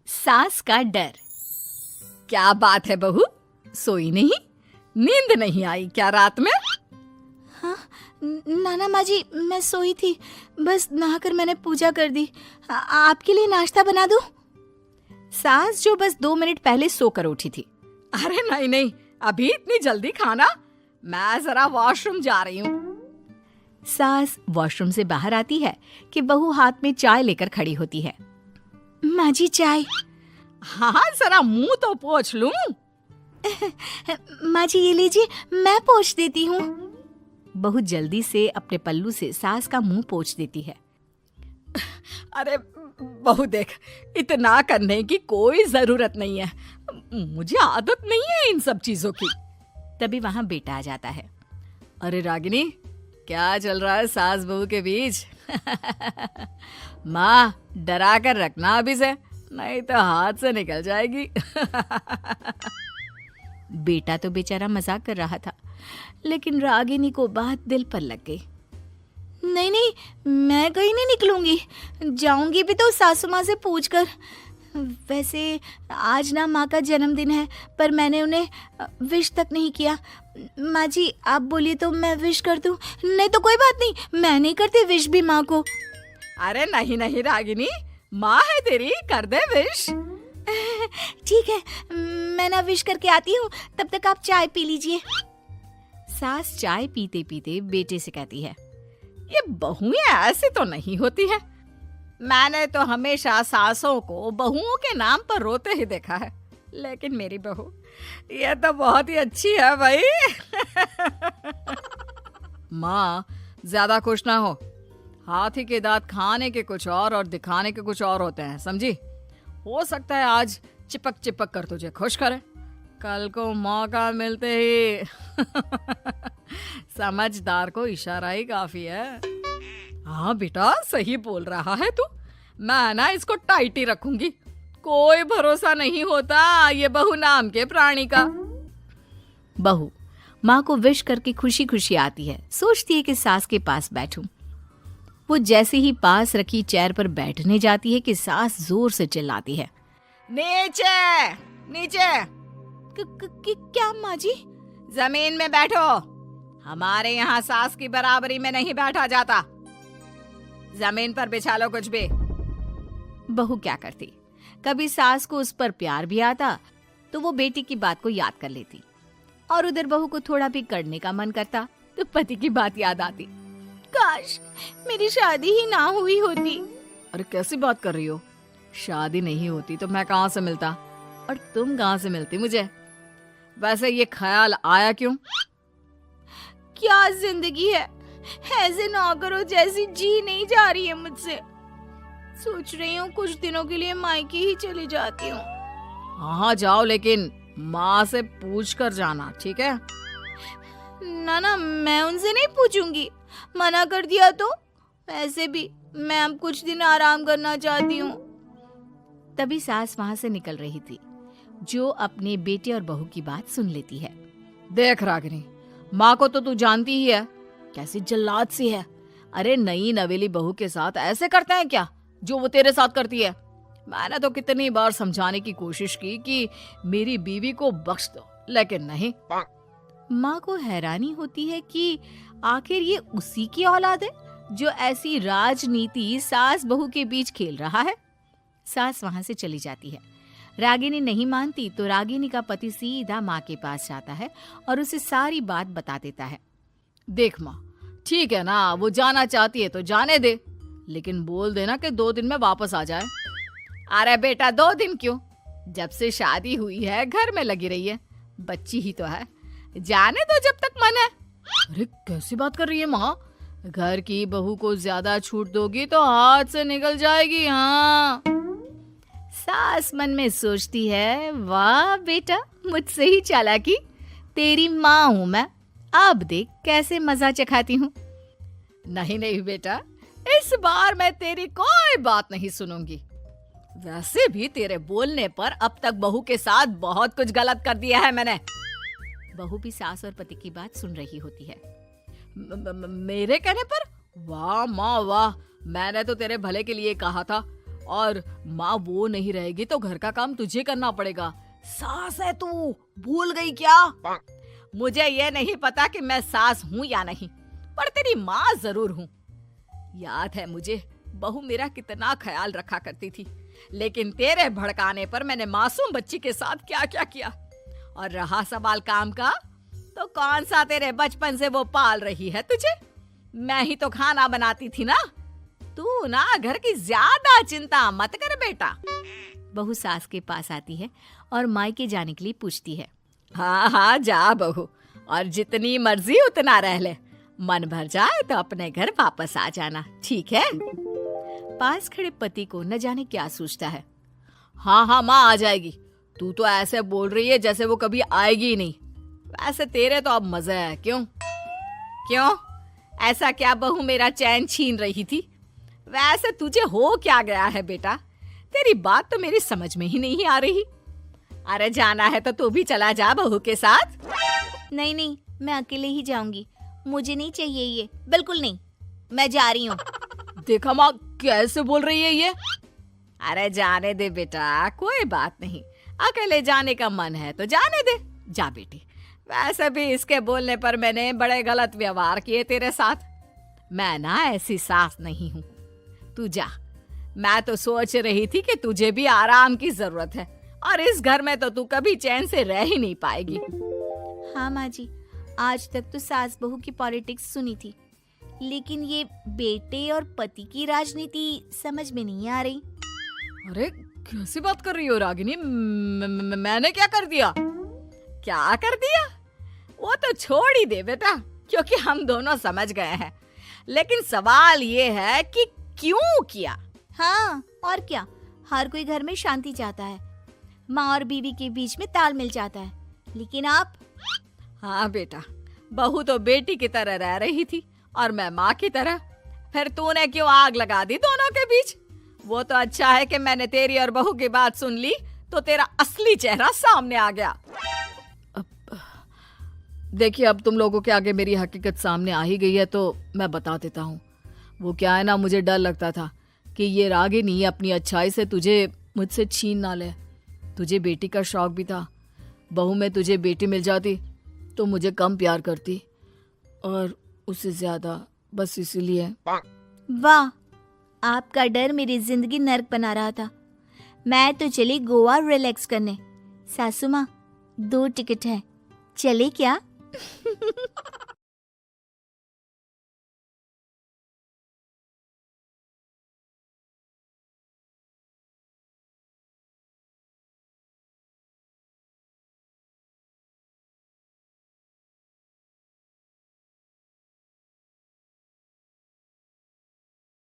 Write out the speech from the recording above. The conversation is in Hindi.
सास का डर। क्या बात है बहू, सोई नहीं? नींद नहीं आई क्या रात में? हाँ नाना माँ जी, मैं सोई थी, बस नहाकर मैंने पूजा कर दी। आपके लिए नाश्ता बना दूं? सास जो बस 2 मिनट पहले सोकर उठी थी। अरे नहीं नहीं, अभी इतनी जल्दी खाना? मैं जरा वॉशरूम जा रही हूँ। सास वॉशरूम से बाहर आती है कि बहू हाथ में चाय लेकर खड़ी होती है। माँ जी चाय। हाँ जरा मुंह तो पोंछ लूं। माँ जी ये लीजिए, मैं पोंछ देती हूँ। बहू जल्दी से अपने पल्लू से सास का मुंह पोंछ देती है। अरे बहू देख, इतना करने की कोई जरूरत नहीं है, मुझे आदत नहीं है इन सब चीजों की। तभी वहां बेटा आ जाता है। अरे रागिनी, क्या चल रहा है सास बहू के बीच? माँ डरा कर रखना अभी से, नहीं तो हाथ से निकल जाएगी। बेटा तो बेचारा मजाक कर रहा था, लेकिन रागिनी को बात दिल पर लग गई। नहीं नहीं, मैं कहीं नहीं निकलूंगी, जाऊंगी भी तो सासू माँ से पूछकर। वैसे आज ना माँ का जन्मदिन है, पर मैंने उन्हें विश तक नहीं किया। माँ जी आप बोलिए तो मैं विश कर दूं? नहीं तो कोई बात नहीं, मैं नहीं करती विश भी माँ को। अरे नहीं नहीं रागिनी, माँ है तेरी, कर दे विश। ठीक है, मैं ना विश करके आती हूँ, तब तक आप चाय पी लीजिए। सास चाय पीते पीते बेटे से कहती है, ये बहुएं ऐसी तो नहीं होती है। मैंने तो हमेशा सासों को बहुओं के नाम पर रोते ही देखा है, लेकिन मेरी बहू ये तो बहुत ही अच्छी है भाई। माँ ज्यादा खुश ना हो, हाथी के दांत खाने के कुछ और दिखाने के कुछ और होते हैं, समझी? हो सकता है आज चिपक चिपक कर तुझे खुश करे, कल को मौका मिलते ही। समझदार को इशारा ही काफी है। हाँ बेटा सही बोल रहा है तू, मैं ना इसको टाइट ही रखूंगी, कोई भरोसा नहीं होता ये बहू नाम के प्राणी का। बहू माँ को विश करके खुशी खुशी आती है, सोचती है कि सास के पास बैठूं। वो जैसे ही पास रखी चेयर पर बैठने जाती है कि सास जोर से चिल्लाती है, नीचे नीचे। क्या माँ जी? जमीन में बैठो, हमारे यहाँ सास की बराबरी में नहीं बैठा जाता, जमीन पर बिछा लो कुछ भी। बहू क्या करती, कभी सास को उस पर प्यार भी आता तो वो बेटी की बात को याद कर लेती, और उधर बहू को थोड़ा भी करने का मन करता तो पति की बात याद आती। काश मेरी शादी ही ना हुई होती। अरे कैसी बात कर रही हो, शादी नहीं होती तो मैं कहाँ से मिलता और तुम कहाँ से मिलती मुझे? वैसे ये ख्याल आया क्यों? क्या जिंदगी है, ऐसे नौकरों जैसी जी नहीं जा रही है मुझसे। सोच रही हूँ कुछ दिनों के लिए मायके ही चली जाती हूँ। हाँ जाओ, लेकिन माँ से पूछ कर जाना, ठीक है? ना मैं उनसे नहीं पूछूंगी, मना कर दिया तो। वैसे भी मैं अब कुछ दिन आराम करना चाहती हूँ। तभी सास वहां से निकल रही थी, जो अपने बेटे और बहू की बात सुन लेती है। देख रागिनी, माँ को तो तू जानती ही है, कैसी जल्लाद सी है। अरे नई नवेली बहू के साथ ऐसे करते हैं क्या जो वो तेरे साथ करती है? मैंने तो कितनी बार समझाने की कोशिश की कि मेरी बीवी को बख्श दो, लेकिन नहीं। माँ को हैरानी होती है कि आखिर ये उसी की औलाद है जो ऐसी राजनीति सास बहू के बीच खेल रहा है। सास वहां से चली जाती है। रागिनी नहीं मानती तो रागिनी का पति सीधा माँ के पास जाता है और उसे सारी बात बता देता है। देख माँ, ठीक है ना, वो जाना चाहती है तो जाने दे, लेकिन बोल देना कि 2 दिन में वापस आ जाए। अरे बेटा 2 दिन क्यों, जब से शादी हुई है घर में लगी रही है, बच्ची ही तो है, जाने दो जब तक मन है। अरे कैसी बात कर रही है माँ, घर की बहू को ज्यादा छूट दोगी तो हाथ से निकल जाएगी। हाँ, सास मन में सोचती है, वाह बेटा मुझसे ही चालाकी, तेरी माँ हूं मैं, अब देख कैसे मजा चखाती हूँ। नहीं नहीं बेटा, इस बार मैं तेरी कोई बात नहीं सुनूंगी। वैसे भी तेरे बोलने पर अब तक बहू के साथ बहुत कुछ गलत कर दिया है मैंने। बहू भी सास और पति की बात सुन रही होती है। मेरे कहने पर? वाह माँ वाह, मैंने तो तेरे भले के लिए कहा था और माँ वो नहीं रहेगी तो घर का काम तुझे करना पड़ेगा। सास है तू, भूल गई क्या? मुझे ये नहीं पता कि मैं सास हूँ या नहीं, पर तेरी माँ जरूर हूँ। याद है मुझे बहू मेरा कितना ख्याल रखा करती थी, लेकिन तेरे भड़काने पर मैंने मासूम बच्ची के साथ क्या क्या किया। और रहा सवाल काम का, तो कौन सा तेरे बचपन से वो पाल रही है तुझे? मैं ही तो खाना बनाती थी ना। तू ना घर की ज्यादा चिंता मत कर बेटा। बहू सास के पास आती है और मायके जाने के लिए पूछती है। हाँ हाँ जा बहू, और जितनी मर्जी उतना रह ले। मन भर जाए तो अपने घर वापस आ जाना, ठीक है? पास खड़े पति को न जाने क्या सोचता है। हाँ हाँ माँ आ जाएगी। तू तो ऐसे बोल रही है जैसे वो कभी आएगी ही नहीं। वैसे तेरे तो अब मजे है। क्यों क्यों ऐसा क्या बहू मेरा चैन छीन रही थी? वैसे तुझे हो क्या गया है बेटा? तेरी बात तो मेरी समझ में ही नहीं आ रही। अरे जाना है तो तू भी चला जा बहू के साथ। नहीं नहीं, मैं अकेले ही जाऊंगी। मुझे नहीं चाहिए ये, बिल्कुल नहीं। मैं जा रही हूँ। देखा माँ कैसे बोल रही है ये। अरे जाने दे बेटा, कोई बात नहीं। अकेले जाने का मन है तो जाने दे। जा बेटी। वैसे भी इसके बोलने पर मैंने बड़े गलत व्यवहार किए तेरे साथ। मैं ना ऐसी सास नहीं हूँ। तू जा। मैं तो सोच रही थी कि तुझे भी आराम की जरूरत है, और इस घर में तो तू कभी चैन से रह ही नहीं पाएगी। हाँ माँ जी, आज तक तो सास बहू की पॉलिटिक्स सुनी थी, लेकिन ये बेटे और पति की राजनीति समझ में नहीं आ रही। अरे कैसी बात कर रही हो रागिनी? मैंने क्या कर दिया? क्या कर दिया? वो तो छोड़ ही दे बेटा, क्योंकि हम दोनों समझ गए हैं। लेकिन सवाल ये है कि क्यों किया? हाँ और क्या, हर कोई घर में शांति चाहता है, माँ और बीवी के बीच में तालमेल चाहता है, लेकिन आप? हाँ बेटा, बहू तो बेटी की तरह रह रही थी और मैं माँ की तरह। फिर तूने क्यों आग लगा दी दोनों के बीच? वो तो अच्छा है कि मैंने तेरी और बहू की बात सुन ली, तो तेरा असली चेहरा सामने आ गया। देखिए, अब तुम लोगों के आगे मेरी हकीकत सामने आ ही गई है तो मैं बता देता हूँ। वो क्या है ना, मुझे डर लगता था कि ये रागिनी अपनी अच्छाई से तुझे मुझसे छीन ना ले। तुझे बेटी का शौक भी था। बहू में तुझे बेटी मिल जाती तो मुझे कम प्यार करती, और उससे ज्यादा, बस इसीलिए। वाह, आपका डर मेरी जिंदगी नर्क बना रहा था। मैं तो चली गोवा रिलैक्स करने। सासू माँ, 2 टिकट है, चले क्या?